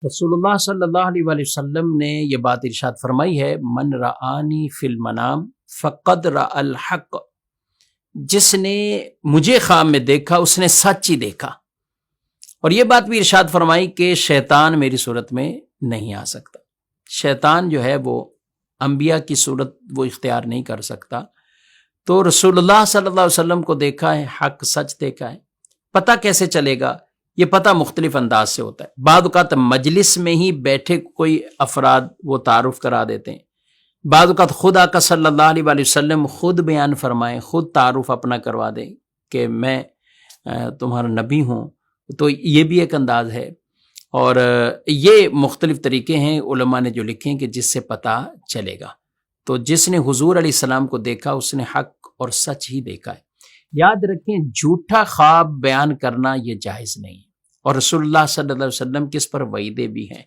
رسول اللہ صلی اللہ علیہ وآلہ وسلم نے یہ بات ارشاد فرمائی ہے، من رآنی فی المنام فقد رأى الحق، جس نے مجھے خواب میں دیکھا اس نے سچ ہی دیکھا۔ اور یہ بات بھی ارشاد فرمائی کہ شیطان میری صورت میں نہیں آ سکتا۔ شیطان جو ہے وہ انبیاء کی صورت وہ اختیار نہیں کر سکتا۔ تو رسول اللہ صلی اللہ علیہ وسلم کو دیکھا ہے، حق سچ دیکھا ہے۔ پتہ کیسے چلے گا؟ یہ پتہ مختلف انداز سے ہوتا ہے۔ بعض اوقات مجلس میں ہی بیٹھے کوئی افراد وہ تعارف کرا دیتے ہیں، بعض اوقات خود آقا صلی اللہ علیہ وآلہ وسلم خود بیان فرمائیں، خود تعارف اپنا کروا دیں کہ میں تمہارا نبی ہوں۔ تو یہ بھی ایک انداز ہے، اور یہ مختلف طریقے ہیں علماء نے جو لکھے ہیں کہ جس سے پتہ چلے گا۔ تو جس نے حضور علیہ السلام کو دیکھا اس نے حق اور سچ ہی دیکھا ہے۔ یاد رکھیں، جھوٹا خواب بیان کرنا یہ جائز نہیں ہے، اور رسول اللہ صلی اللہ علیہ وسلم کس پر وعیدیں بھی ہیں۔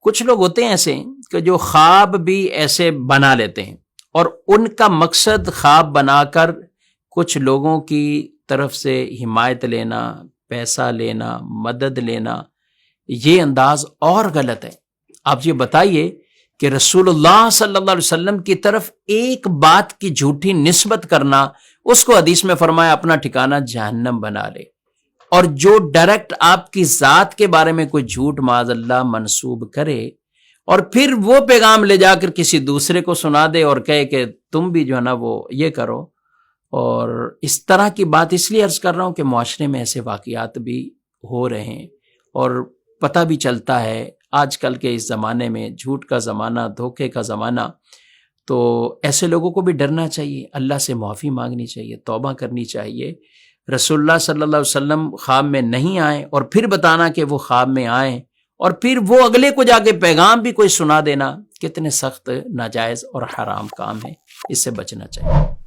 کچھ لوگ ہوتے ہیں ایسے کہ جو خواب بھی ایسے بنا لیتے ہیں، اور ان کا مقصد خواب بنا کر کچھ لوگوں کی طرف سے حمایت لینا، پیسہ لینا، مدد لینا، یہ انداز اور غلط ہے۔ آپ یہ بتائیے کہ رسول اللہ صلی اللہ علیہ وسلم کی طرف ایک بات کی جھوٹی نسبت کرنا، اس کو حدیث میں فرمایا اپنا ٹھکانہ جہنم بنا لے۔ اور جو ڈائریکٹ آپ کی ذات کے بارے میں کوئی جھوٹ معاذ اللہ منسوب کرے اور پھر وہ پیغام لے جا کر کسی دوسرے کو سنا دے اور کہے کہ تم بھی جو ہے نا وہ یہ کرو، اور اس طرح کی بات اس لیے عرض کر رہا ہوں کہ معاشرے میں ایسے واقعات بھی ہو رہے ہیں، اور پتہ بھی چلتا ہے آج کل کے اس زمانے میں، جھوٹ کا زمانہ، دھوکے کا زمانہ، تو ایسے لوگوں کو بھی ڈرنا چاہیے، اللہ سے معافی مانگنی چاہیے، توبہ کرنی چاہیے۔ رسول اللہ صلی اللہ علیہ وسلم خواب میں نہیں آئے اور پھر بتانا کہ وہ خواب میں آئیں، اور پھر وہ اگلے کو جا کے پیغام بھی کوئی سنا دینا، کتنے سخت، ناجائز اور حرام کام ہے، اس سے بچنا چاہیے۔